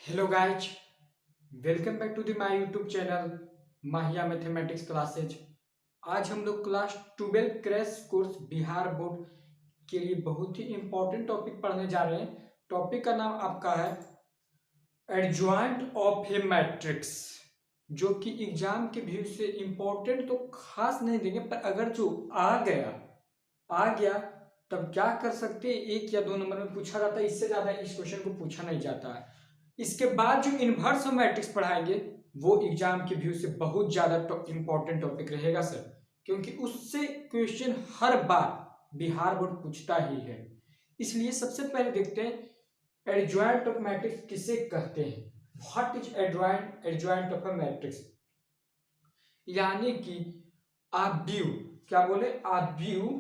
Hello guys, welcome back to the my YouTube channel Mahiya mathematics classes. आज हम लोग class 12 crash course Bihar board के लिए बहुत ही इंपॉर्टेंट टॉपिक पढ़ने जा रहे हैं। टॉपिक का नाम आपका है एडजॉइंट ऑफ ए मैट्रिक्स, जो कि एग्जाम के व्यू से इंपॉर्टेंट तो खास नहीं देंगे, पर अगर जो आ गया तब क्या कर सकते हैं, एक या दो नंबर में पूछा जाता है, इससे ज्यादा इस क्वेश्चन को पूछा नहीं जाता है। इसके बाद जो इनवर्स मैट्रिक्स पढ़ाएंगे वो एग्जाम के व्यू से बहुत ज्यादा इंपॉर्टेंट टॉपिक रहेगा सर, क्योंकि उससे क्वेश्चन हर बार बिहार बोर्ड पूछता ही है। इसलिए सबसे पहले देखते हैं एडजॉइंट ऑफ मैट्रिक्स किसे कहते हैं। What is adjoint of a matrix, यानी कि आव्यूह, क्या बोले, आव्यूह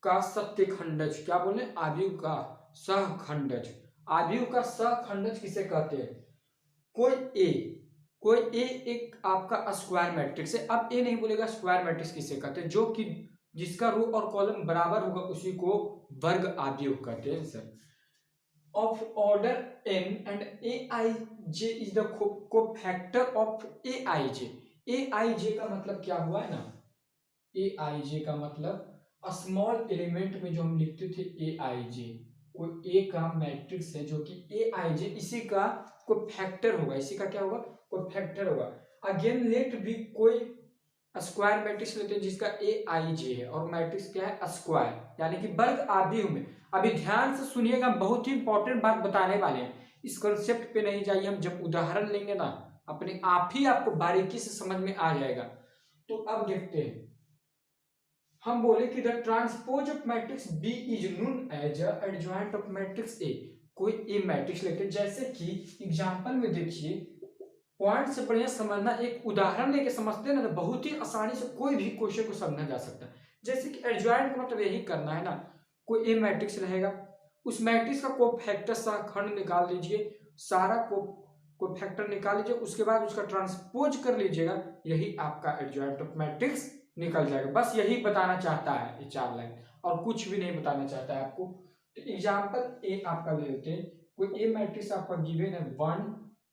का सत्यखंडज, क्या बोले, आव्यूह का सहखंडज। आव्यूह का सहखंडज किसे कहते हैं? कोई ए एक आपका स्क्वायर मैट्रिक्स है। अब ए नहीं बोलेगा स्क्वायर मैट्रिक्स किसे कहते हैं, जो कि जिसका रो और कॉलम बराबर होगा उसी को वर्ग आव्यूह कहते हैं sir. Of order n and aij is the cofactor of aij। aij का मतलब क्या हुआ है ना, aij का मतलब स्मॉल एलिमेंट में जो हम लिखते थे aij, कोई ए का मैट्रिक्स है जो कि aij, इसी का कोई फैक्टर होगा, इसी का क्या होगा, कोई फैक्टर होगा। अगेन लेट भी कोई स्क्वायर मैट्रिक्स लेते हैं जिसका aij है और मैट्रिक्स क्या है, स्क्वायर, यानी कि वर्ग आव्यूह में। अभी ध्यान से सुनिएगा, बहुत ही इंपॉर्टेंट बात बताने वाले हैं। इस कंसेप्ट पे नहीं जाइए, हम जब उदाहरण लेंगे ना अपने आप ही आपको बारीकी से समझ में आ जाएगा। तो अब देखते हैं, हम बोले कि the transpose of matrix B is known as adjoint of matrix A. कोई ए मैट्रिक्स लेते, जैसे कि एग्जांपल में देखिए, पॉइंट से बढ़िया समझना, एक उदाहरण लेके समझते हैं ना तो बहुत ही आसानी से कोई भी क्वेश्चन को समझा जा सकता है। जैसे कि एडजॉइंट का मतलब यही करना है ना, कोई ए मैट्रिक्स रहेगा, उस मैट्रिक्स का कोफैक्टर सहखंड निकाल लीजिए, सारा कोफैक्टर निकाल लीजिए, उसके बाद उसका ट्रांसपोज कर लीजिएगा, यही आपका एडजॉइंट ऑफ मैट्रिक्स निकल जाएगा। बस यही बताना चाहता है ये 4 लाइन, और कुछ भी नहीं बताना चाहता है आपको। तो एग्जाम्पल ए आपका ले लेते हैं, कोई ए मैट्रिक्स आपका गिवन है 1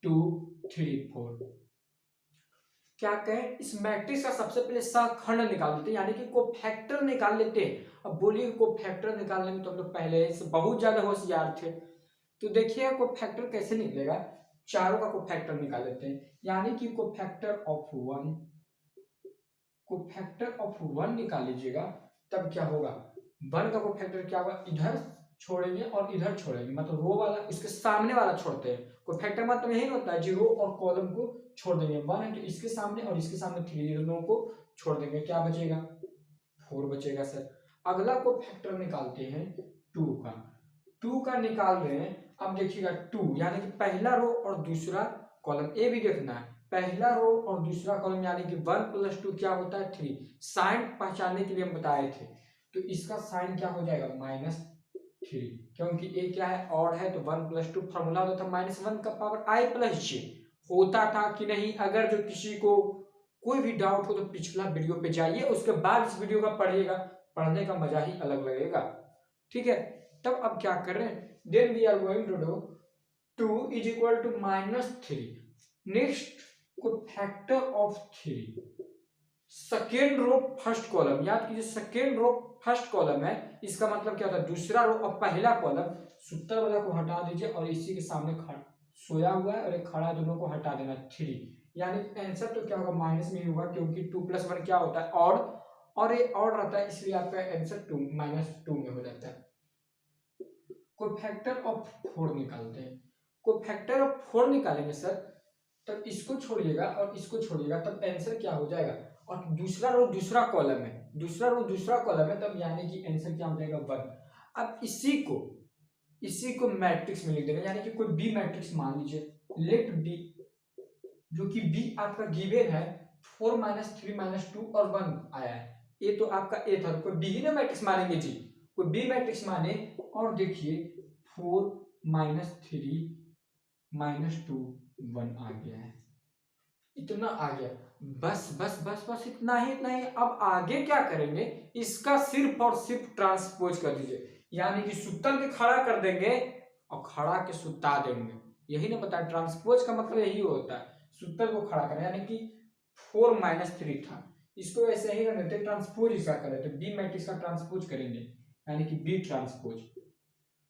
2 3 4। क्या कहें, इस मैट्रिक्स का सबसे पहले सहखंड निकाल लेते हैं, यानी कि कोफैक्टर निकाल लेते हैं। अब बोलिए कोफैक्टर निकालने में तो हम लोग पहले से बहुत ज्यादा होशियार थे। तो देखिए कोफैक्टर कैसे निकलेगा, चारों का कोफैक्टर निकाल लेते हैं, यानी कि कोफैक्टर ऑफ 1, कोफैक्टर ऑफ 1 निकाल लीजिएगा, तब क्या होगा, 1 का कोफैक्टर क्या होगा, इधर छोड़ेंगे और इधर छोड़ेंगे, मतलब रो वाला इसके सामने वाला छोड़ते हैं। कोफैक्टर मतलब यही होता है जी, रो और कॉलम को छोड़ देंगे। 1 है तो इसके सामने और इसके सामने 3, दोनों को छोड़ देंगे, क्या बचेगा, 4 बचेगा सर। अगला कोफैक्टर निकालते हैं 2 का, 2 का निकाल रहे हैं। अब देखिएगा 2 यानी कि पहला रो और दूसरा कॉलम, ए भी देखना है, पहला रो और दूसरा कॉलम, यानी कि 1 + 2 क्या होता है, 3। साइन पहचानने के लिए हम बताए थे, तो इसका साइन क्या हो जाएगा, -3, क्योंकि ए क्या है, ऑड है, तो 1 + 2 फॉर्मूला होता था -1 का पावर i + j होता था कि नहीं। अगर जो किसी को कोई भी डाउट हो तो पिछला वीडियो पे जाइए, उसके बाद इस वीडियो का पढ़िएगा, पढ़ने का मजा ही अलग लगेगा, ठीक है। तब अब क्या कर रहे हैं, then we are going to do 2 = -3। Next cofactor of 3, second row first column, याद कीजिए सेकेंड रो फर्स्ट कॉलम है, इसका मतलब क्या होता है, दूसरा रो और पहला कॉलम, सूत्र वाला को हटा दीजिए और इसी के सामने सोया हुआ है और एक खड़ा, दोनों को हटा देना, 3, यानी आंसर तो क्या होगा, माइनस में ही होगा, क्योंकि 2 + 1 क्या होता है, ऑड, और ये ऑड रहता है, इसलिए आपका आंसर -2 में हो जाता है। कोफैक्टर ऑफ 4 निकालते हैं, कोफैक्टर ऑफ 4 निकालेंगे सर, तब इसको छोड़िएगा और इसको छोड़िएगा, तब आंसर क्या हो जाएगा, और दूसरा रो दूसरा कॉलम है, दूसरा रो दूसरा कॉलम है, तब यानी कि आंसर क्या हो जाएगा, 1। अब इसी को मैट्रिक्स में लिख देना, यानी कि कोई बी मैट्रिक्स मान लीजिए, लेट बी, जो कि बी आपका गिवन है 4 - 3 - 2 और 1 आया है, ये तो आपका ए था, कोई बी ही ना मैट्रिक्स मानेंगे जी, कोई बी मैट्रिक्स माने। और देखिए 4 - 3 - 2 1 आ गया है, इतना आ गया, बस बस बस बस इतना ही, इतना ही। अब आगे क्या करेंगे, इसका सिर्फ और सिर्फ ट्रांसपोज कर दीजिए, यानी कि सूत्र के खड़ा कर देंगे और खड़ा के सुता देंगे, यही ना पता है, ट्रांसपोज का मतलब यही होता है, सूत्र को खड़ा करना, यानी कि 4-3 था, इसको ऐसे ही कर देते, ट्रांसपोज इसका कर देते, बी मैट्रिक्स का ट्रांसपोज करेंगे, यानी कि बी ट्रांसपोज।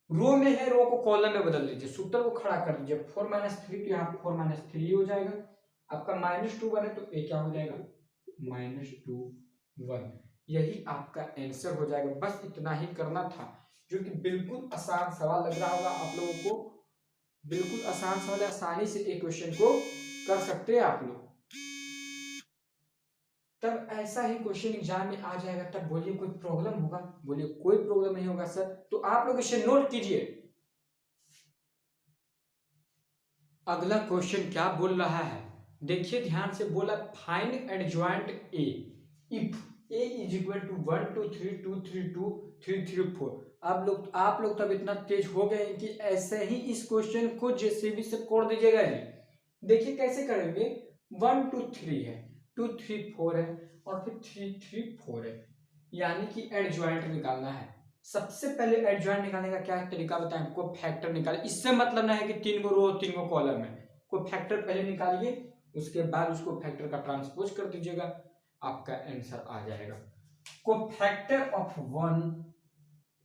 रो में है, रो को कॉलम में बदल दीजिए, सूत्र को खड़ा कर दीजिए, 4-3 तो यहाँ 4-3 हो जाएगा, आपका -2 1 है तो ए क्या हो जाएगा, -2 1। यही आपका आंसर हो जाएगा। बस इतना ही करना था, जो कि बिल्कुल आसान सवाल लग रहा होगा आप लोगों को, बिल्कुल आसान सवाल, आसानी से एक क्वेश्चन को कर सकते हैं आप लोग। तब ऐसा ही क्वेश्चन एग्जाम में आ जाएगा, तब बोलिए कोई प्रॉब्लम होगा, बोलिए कोई प्रॉब्लम नहीं होगा सर। तो आप लोग इसे नोट कीजिए। अगला क्वेश्चन क्या बोल रहा है, देखिए ध्यान से, बोला find adjoint A if A is equal to 1 2 3 2 3 2 3 3 4। आप लोग तब इतना तेज हो गए कि ऐसे ही इस क्वेश्चन को जेसीबी से कोड दीजिएगा जी। देखिए कैसे करेंगे, 1 2 3 है, 2 3 4 है, और फिर 3 3 4 है, यानी कि एडजॉइंट निकालना है। सबसे पहले एडजॉइंट निकालने का क्या तरीका बताएं आपको, फैक्टर निकाले। इससे मतलब ना है कि 3 गो रो 3 गो कॉलम है, कोई फैक्टर पहले निकालिए, उसके बाद उसको फैक्टर का ट्रांसपोज कर दीजिएगा, आपका आंसर आ जाएगा। को फैक्टर ऑफ 1,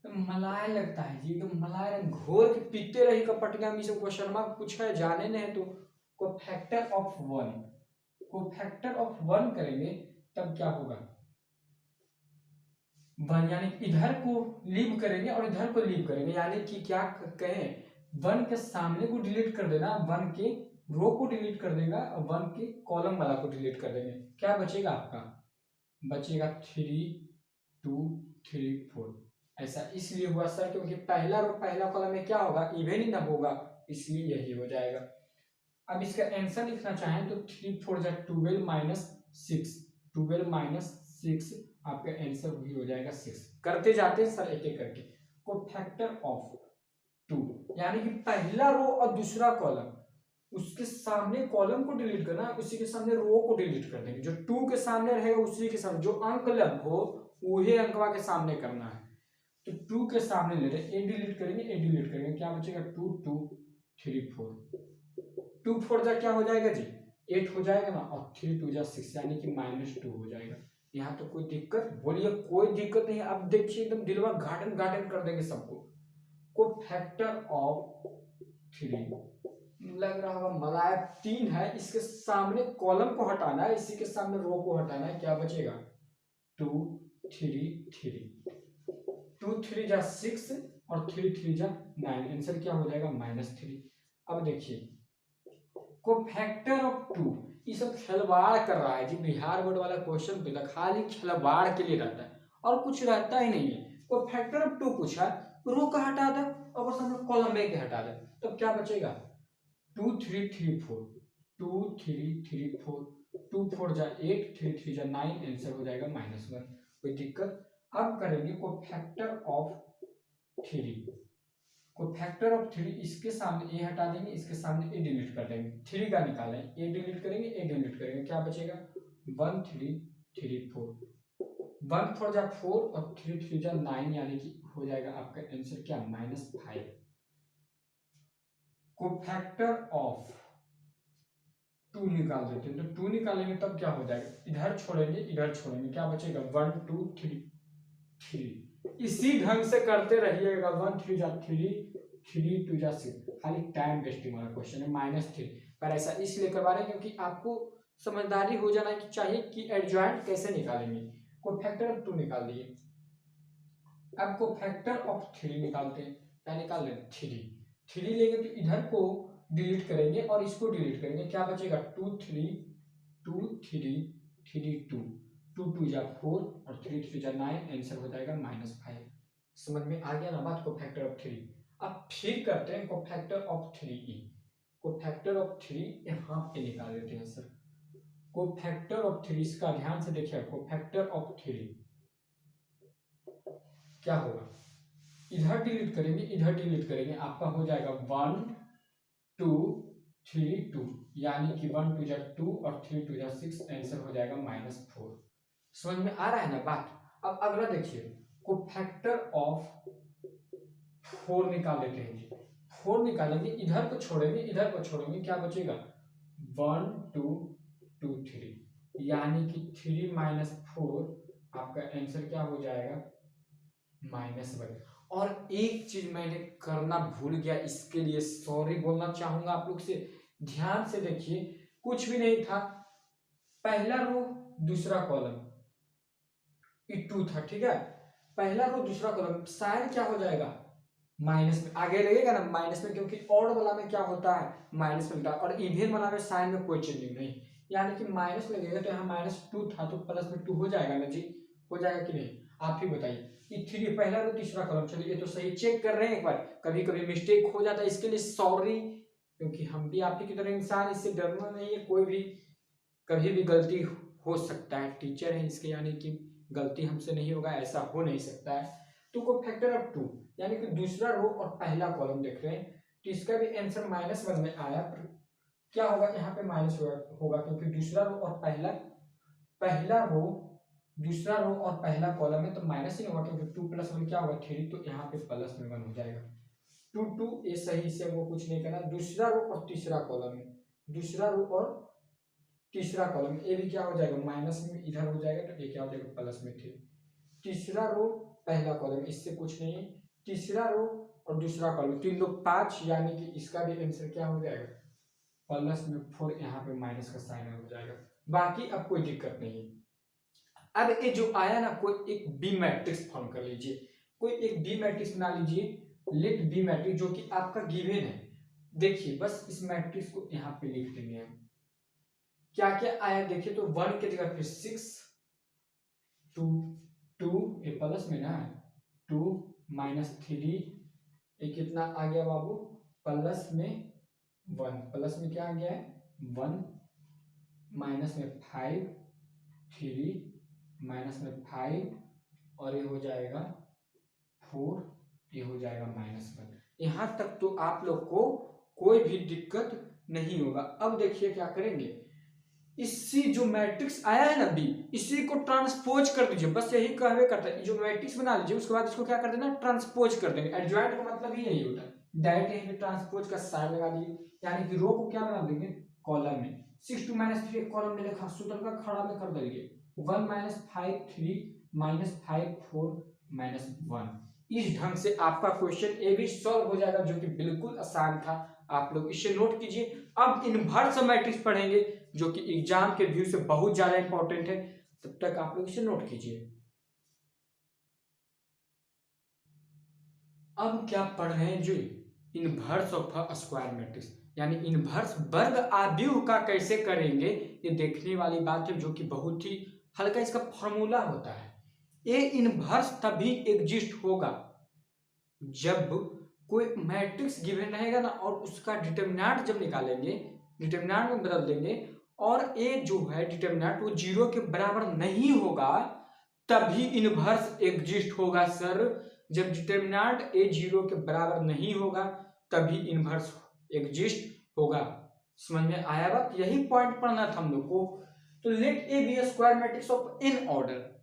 मलाई लगता है जी, एकदम मलाई घोर के पीते रही कपटिया में, सब क्वेश्चन मार्क पूछा है, जाने नहीं तो को फैक्टर ऑफ 1, को फैक्टर ऑफ 1 करेंगे तब क्या होगा, 1 यानी इधर को लीव करेंगे और इधर को लीव करेंगे, यानी कि क्या कहें, 1 के सामने को डिलीट कर देना, 1 के रो को डिलीट कर देगा, और 1 के कॉलम वाला को डिलीट कर देंगे, क्या बचेगा आपका, बचेगा 3 2 3 4। ऐसा इसलिए हुआ सर क्योंकि पहला रो पहला कॉलम में क्या होगा, इवन ही ना होगा, इसलिए यही हो जाएगा। अब इसका आंसर लिखना चाहें तो 3 4 जा 12 -6, 12 -6 आपका आंसर भी हो जाएगा 6। करते जाते हैं सर एक एक करके। को फैक्टर ऑफ 2, यानी कि पहला रो और दूसरा कॉलम, उसके सामने कॉलम को डिलीट करना है, उसी के सामने रो को डिलीट कर देंगे, जो 2 के सामने रहेगा उसी के सामने जो अंक लग हो वही अंकवा के सामने करना है। तो 2 के सामने ले रहे, ए डिलीट करेंगे, ए डिलीट करेंगे, क्या बचेगा 2 2 3 4, 2 4 जा क्या हो जाएगा जी 8 हो जाएगा ना, और 3 2 जा 6, यानी कि -2 हो जाएगा। यहाँ तो कोई दिक्कत, बोलिए कोई दिक्कत नहीं। अब देखिए एकदम दिलवा गार्डन गार्डन कर देंगे सबको। को फैक्टर ऑफ 3, लग रहा होगा मलाई 3 है, इसके सामने कॉलम को हटाना है, इसी के सामने रो को हटाना है, क्या बचेगा 2 3 3, 2 3 जा 6 और 3 3 जा 9, आंसर क्या हो जाएगा -3। अब देखिए को फैक्टर ऑफ 2, ये सब खिलवाड़ कर रहा है जी, बिहार बोर्ड वाला क्वेश्चन पे खाली खिलवाड़ के लिए रहता है और कुछ रहता ही नहीं है। को फैक्टर ऑफ 2 पूछा, रो का हटा दे और सामने कॉलम में के हटा दे, तो क्या बचेगा 2 3 3 4, 2 3 3 4, 2 4 जा 8, 3 3 जा 9, आंसर हो जाएगा -1। कोई दिक्कत। अब करेंगे को फैक्टर ऑफ 3, को फैक्टर ऑफ 3, इसके सामने ए हटा देंगे, इसके सामने ए डिलीट कर देंगे, 3 का निकालें, ए डिलीट करेंगे, ए डिलीट करेंगे, क्या बचेगा 1 3 3 4, 1 4 जा 4 और 3 3 जा 9, यानी कि हो जाएगा आपका आंसर क्या -5। को फैक्टर ऑफ 2 निकाल देते हैं, तो 2 निकालेंगे तब क्या हो जाएगा, इधर छोड़ेंगे इधर छोड़ेंगे, क्या बचेगा 1 2 3 3। इसी ढंग से करते रहिएगा, 1 3 जा 3, 3 2 जा 6, खाली टाइम वेस्टिंग वाला क्वेश्चन है -3। पर ऐसा इसलिए करवा रहे हैं क्योंकि आपको समझदारी हो जाना चाहिए कि एडजॉइंट कैसे निकालेंगे। को फैक्टर ऑफ 2 निकाल दिए, अब को फैक्टर ऑफ 3 निकालते हैं, क्या निकाल रहे हैं 3 लेंगे तो इधर को डिलीट करेंगे और इसको डिलीट करेंगे, क्या बचेगा 2 3 2 3 3 2, 2 2 जा 4 और 3 3 जा 9, आंसर हो जाएगा -5। समझ में आ गया ना बात, को फैक्टर ऑफ 3। अब फिर करते हैं को फैक्टर ऑफ 3 को फैक्टर ऑफ 3 यहाँ पे निकाल देते हैं सर। को फैक्टर ऑफ 3, इसका ध्यान से देखिए, को फैक्टर ऑफ 3 क्या होगा, इधर डिलीट करेंगे इधर डिलीट करेंगे, आपका हो जाएगा 1 2 3 2, यानी कि 1 2 जा 2 और 3 2 जा 6, आंसर हो जाएगा -4। समझ में आ रहा है ना बात। अब अगला देखिए, को फैक्टर ऑफ 4 निकाल लेते हैं जी। 4 निकालेंगे, इधर को छोड़ेंगे, इधर को छोड़ेंगे, क्या बचेगा 1 2 2 3, यानी कि 3 माइनस 4 आपका आंसर क्या हो जाएगा -1। और एक चीज मैंने करना भूल गया, इसके लिए सॉरी बोलना चाहूंगा आप लोग से। ध्यान से देखिए, कुछ भी नहीं था, पहला रो दूसरा कॉलम E2 था, ठीक है, पहला रो दूसरा कॉलम, साइन क्या हो जाएगा माइनस में, आगे लगेगा ना माइनस में, क्योंकि ऑड वाला में क्या होता है माइनस मिलता है, और इवन वाला में साइन में कोई चेंजिंग नहीं, यानी कि माइनस लगेगा, तो यहाँ -2 था तो +2 हो जाएगा ना जी, हो जाएगा कि नहीं, आप ही बताइए। E3 पहला रो तीसरा कॉलम, चलिए ये तो सही चेक कर रहे हैं एक बार, कभी कभी मिस्टेक हो जाता है, इसके लिए सॉरी, क्योंकि हम भी आप ही की तरह इंसान, इससे डरना नहीं है, कोई भी कभी भी गलती हो सकता है, टीचर है इसके, यानी कि गलती हमसे नहीं होगा ऐसा हो नहीं सकता है। तो को फैक्टर ऑफ 2, यानी कि दूसरा रो और पहला कॉलम देख रहे हैं, तो इसका भी आंसर -1 में आया, क्या होगा यहाँ पे माइनस होगा, क्योंकि दूसरा रो और पहला रो दूसरा रो और पहला कॉलम है तो माइनस ही होगा, क्योंकि 2 + 1 क्या होगा 3, तो यहाँ पे +1 हो जाएगा। 2 2 ये सही से वो कुछ नहीं करना, दूसरा रो और तीसरा कॉलम है, दूसरा रो और तीसरा कॉलम, ये भी क्या हो जाएगा माइनस में, इधर हो जाएगा तो ये क्या हो जाएगा +3, तीसरा रो पहला कॉलम, इससे कुछ नहीं, तीसरा रो और दूसरा कॉलम, 3 2 5, यानी कि इसका भी आंसर क्या हो जाएगा +4, यहाँ पे माइनस का साइन हो जाएगा, बाकी अब कोई दिक्कत नहीं। अब ये जो आया ना, कोई एक बी मैट्रिक्स फॉर्म कर लीजिए, कोई एक बी मैट्रिक्स बना लीजिए, लेट बी मैट्रिक्स, जो कि आपका गिवन है। देखिए बस इस मैट्रिक्स को यहाँ पे लिख देंगे हम, क्या क्या आया देखिए, तो 1 की जगह पे 6 2 2, ये प्लस में ना 2 -3, ये कितना आ गया बाबू प्लस में 1, प्लस में क्या आ गया है 1, माइनस में 5 3, माइनस में 5, और ये हो जाएगा 4, ये हो जाएगा -1। यहां तक तो आप लोग को कोई भी दिक्कत नहीं होगा। अब देखिए क्या करेंगे, इसी जो मैट्रिक्स आया है ना बी, इसी को ट्रांसपोज कर दीजिए, बस यही कहवे करता है, जो मैट्रिक्स बना लीजिए, उसके बाद इसको क्या कर देना ट्रांसपोज कर देंगे, एडजॉइंट का मतलब ही यही होता है, डायरेक्ट यहीं पे ट्रांसपोज का साइन लगा दिए, यानी कि रो को क्या बना देंगे कॉलम में, 6 2 -3 कॉलम में लिखा, सूत्र का खड़ा में कर देंगे, 1 -5 3 -5 4 -1। इस ढंग से आपका क्वेश्चन ए भी सॉल्व हो जाएगा, जो कि बिल्कुल आसान था, आप लोग इसे नोट कीजिए। अब इनवर्स मैट्रिक्स पढ़ेंगे, जो कि एग्जाम के व्यू से बहुत ज्यादा इंपॉर्टेंट है, तब तक आप लोग इसे नोट कीजिए। अब क्या पढ़ रहे हैं, जो inverse of a square matrix, यानी इनवर्स वर्ग आव्यूह का कैसे करेंगे, ये देखने वाली बात है, जो कि बहुत ही हल्का इसका फॉर्मूला होता है। ए इनवर्स तभी एग्जिस्ट होगा जब कोई मैट्रिक्स गिवन रहेगा ना, और उसका डिटरमिनेंट जब निकालेंगे, डिटरमिनेंट में बदल देंगे, और ए जो है डिटरमिनेंट वो 0 के बराबर नहीं होगा, तभी इनवर्स एग्जिस्ट होगा सर। जब डिटरमिनेंट ए 0 के बराबर नहीं होगा तभी इनवर्स एग्जिस्ट होगा। समझ में आया बात, यही पॉइंट पढ़ना था हम लोग को। तो let A be a square matrix of n order,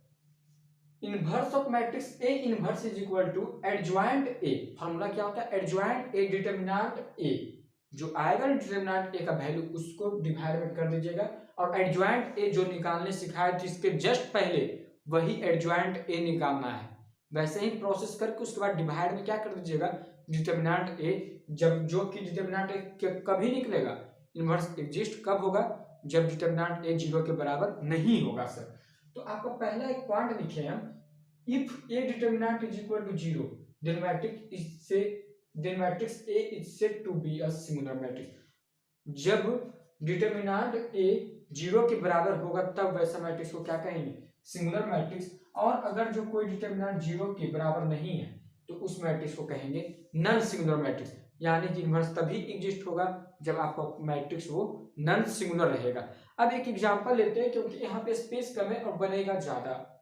inverse of matrix A inverse is equal to adjoint A, formula क्या होता है एडजॉइंट ए डिटरमिनेंट ए, जो आएगा डिटरमिनेंट ए का वैल्यू उसको डिवाइड में कर दीजिएगा, और एडजॉइंट ए जो निकालने सिखाया थी इसके जस्ट पहले, वही एडजॉइंट ए निकालना है, वैसे ही प्रोसेस करके उसके बाद डिवाइड में क्या कर दीजिएगा डिटरमिनेंट ए, जब जो कि डिटरमिनेंट ए कभी निकलेगा, इनवर्स एग्जिस्ट कब होगा, जब डिटरमिनेंट ए 0 के बराबर नहीं होगा सर। तो आपका पहला एक पॉइंट लिखे हम, if A determinant is equal to 0 then matrix A is said to be a singular matrix. जब डिटरमिनेंट ए 0 के बराबर होगा तब वैसा मैट्रिक्स को क्या कहेंगे सिंगुलर मैट्रिक्स, और अगर जो कोई डिटरमिनेंट 0 के बराबर नहीं है तो उस मैट्रिक्स को कहेंगे नॉन सिंगुलर मैट्रिक्स, यानी कि इनवर्स तभी एग्जिस्ट होगा जब आपका मैट्रिक्स वो नॉन सिंगुलर रहेगा। अब एक एग्जांपल लेते हैं, क्योंकि यहाँ पे स्पेस कम है और बनेगा ज्यादा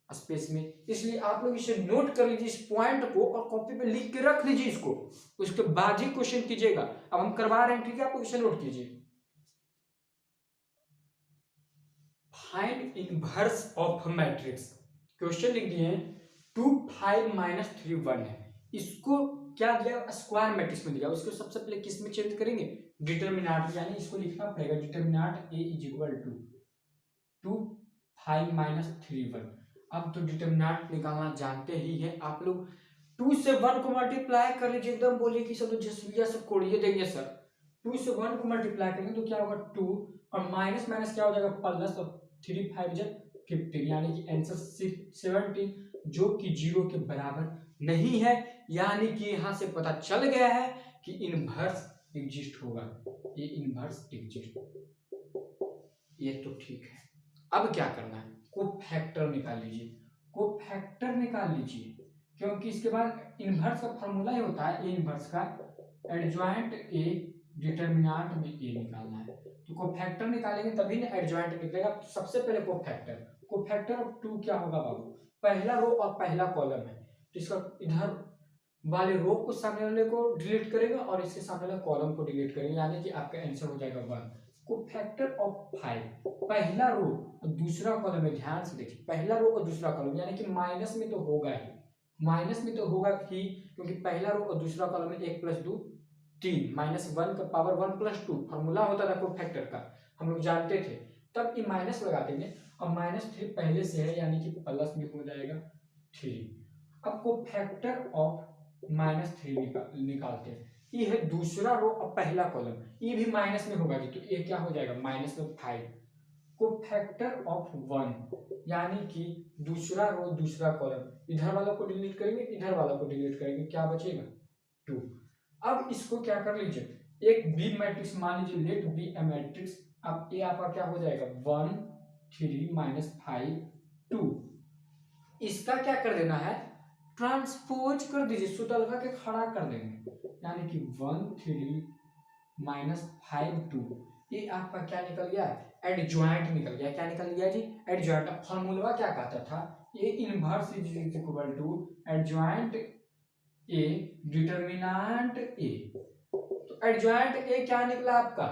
स्पेस में, इसलिए आप लोग इसे नोट कर लीजिए इस पॉइंट को, और कॉपी पे लिख के रख लीजिए इसको, उसके बाद ही क्वेश्चन कीजिएगा। अब हम करवा रहे हैं, ठीक है, आप लोग इसे नोट कीजिए। Find inverse of matrix, question लिख दिए 2 5 -3 1 है, इसको क्या दिया, स्क्वायर मैट्रिक्स में दिया, उसको सबसे पहले किस में चेंज करेंगे, डिटरमिनेंट, यानी इसको लिखना पड़ेगा determinant A is equal to 2 5 minus 3 1। अब तो डिटरमिनेंट निकालना जानते ही है आप लोग, 2 से 1 को मल्टीप्लाई कर लीजिए, एकदम बोलिए कि सब जसविया से कोड़िए देंगे सर। 2 से 1 को मल्टीप्लाई करेंगे तो क्या होगा 2, और माइनस माइनस क्या हो जाएगा प्लस, तो 3 5 जा 15, यानी कि आंसर 17, जो कि 0 के बराबर नहीं है। यानी कि यहां से पता चल गया है कि इनवर्स एग्जिस्ट होगा, ये इनवर्स एग्जिस्ट, ये तो ठीक है। अब क्या करना है, कोफैक्टर निकाल लीजिए, कोफैक्टर निकाल लीजिए, क्योंकि इसके बाद इनवर्स का फॉर्मूला ही होता है ए इनवर्स का, एडजॉइंट ए डिटरमिनेंट में ए निकालना है, तो कोफैक्टर निकालेंगे तभी ना एडजॉइंट निकलेगा। तो सबसे पहले कोफैक्टर, कोफैक्टर ऑफ 2 क्या होगा बाबू, पहला रो और पहला कॉलम है, तो इसका इधर वाले रो को सामने वाले को डिलीट करेगा और इसके सामने वाले कॉलम को डिलीट करेंगे, यानी कि आपका आंसर हो जाएगा 1। कोफैक्टर ऑफ 5, पहला रो और दूसरा कॉलम है, ध्यान से देखिए, पहला रो और दूसरा कॉलम, यानी कि माइनस में तो होगा ही, माइनस में तो होगा ही, क्योंकि पहला रो और दूसरा कॉलम में 1 + 2 3, -1 का पावर 1 + 2 फॉर्मूला होता था कोफैक्टर का, हम लोग जानते थे, तब ये माइनस लगा देंगे, और -3 पहले से है, यानी कि प्लस में हो जाएगा 3। अब कोफैक्टर ऑफ -3 निकालते हैं, ये है दूसरा रो और पहला कॉलम, ये भी माइनस में होगा जी, तो ये क्या हो जाएगा -5। कोफैक्टर ऑफ 1, यानी कि दूसरा रो दूसरा कॉलम, इधर वाला को डिलीट करेंगे, इधर वाला को डिलीट करेंगे, क्या बचेगा 2। अब इसको क्या कर लीजिए, एक बी मैट्रिक्स मान लीजिए, लेट बी ए मैट्रिक्स, अब ये आपका क्या हो जाएगा 1 3 -5 2। इसका क्या कर देना है, ट्रांसपोज कर दीजिए, सूत्र लगा के खड़ा कर देंगे, यानी कि 1 3 -5 2, ये आपका क्या निकल गया, एडजॉइंट निकल गया। क्या निकल गया जी, एडजॉइंट। फॉर्मूला क्या कहता था, A inverse is equal to adjoint A determinant A, तो एडजॉइंट ए क्या निकला आपका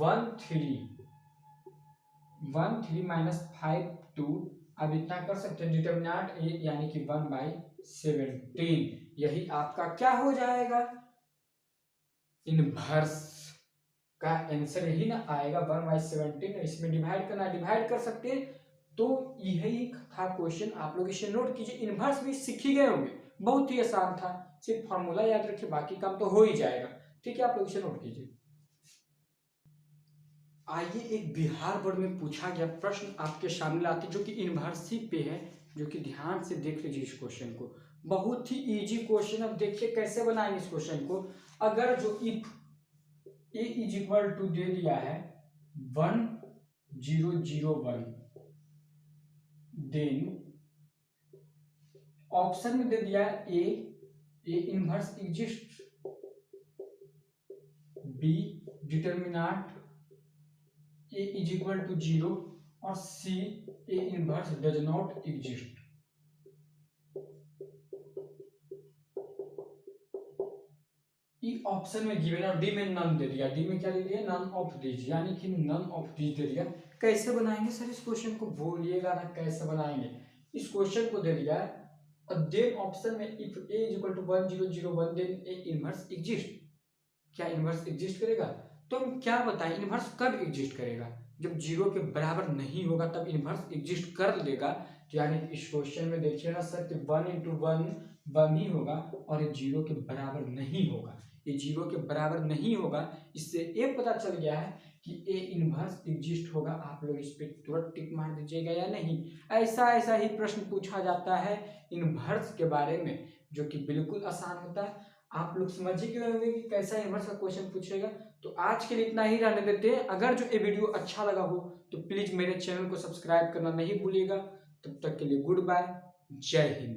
1 3 -5 2। अब इतना कर सकते हैं, डिटरमिनेंट ए यानी कि 1/17, यही आपका क्या हो जाएगा, इनवर्स का आंसर यही ना आएगा 1/17। इसमें डिवाइड करना, डिवाइड कर सकते हैं, तो यही था क्वेश्चन, आप लोग इसे नोट कीजिए। इनवर्स भी सीख ही गए होंगे, बहुत ही आसान था, सिर्फ फॉर्मूला याद रखिए, बाकी काम तो हो ही जाएगा, ठीक है, आप लोग इसे नोट कीजिए। आइए एक बिहार बोर्ड में पूछा गया प्रश्न आपके सामने लाते, जो कि इनवर्सी पे है, जो कि ध्यान से देख लीजिए इस क्वेश्चन को, बहुत ही इजी क्वेश्चन। अब देखिए कैसे बनाएंगे इस क्वेश्चन को। अगर जो if A is equal to दे दिया है 1 0 0 1, देन ऑप्शन में दे दिया है A inverse exist, B determinant A is equal to 0, और C A inverse does not exist. E option में गिवन और डी में नन दे दिया, डी में क्या दे दिया, नन ऑफ दीज, यानी कि नन ऑफ दीज दे दिया। कैसे बनाएंगे सर इस क्वेश्चन को, बोलिएगा ना कैसे बनाएंगे। इस क्वेश्चन को दे दिया और देन ऑप्शन में if A is equal to 1 0 0 1, then A inverse exist, क्या इनवर्स एग्जिस्ट करेगा। तो हम क्या बताएं, इनवर्स कब एग्जिस्ट करेगा, जब 0 के बराबर नहीं होगा तब इनवर्स एग्जिस्ट कर लेगा। तो यानी इस क्वेश्चन में देखिए ना सर कि 1 × 1 1 ही होगा, और ये 0 के बराबर नहीं होगा, ये 0 के बराबर नहीं होगा। इससे ये पता चल गया है कि ए इनवर्स एग्जिस्ट होगा। आप लोग इस पे तुरंत टिक मार दीजिएगा या नहीं। ऐसा ही प्रश्न पूछा जाता है इनवर्स के बारे में, जो कि बिल्कुल आसान होता है। आप लोग समझ ही गए होंगे कि कैसा इनवर्स का क्वेश्चन पूछेगा। तो आज के लिए इतना ही रहने देते हैं। अगर जो ये वीडियो अच्छा लगा हो तो प्लीज मेरे चैनल को सब्सक्राइब करना नहीं भूलिएगा। तब तक के लिए गुड बाय, जय हिंद।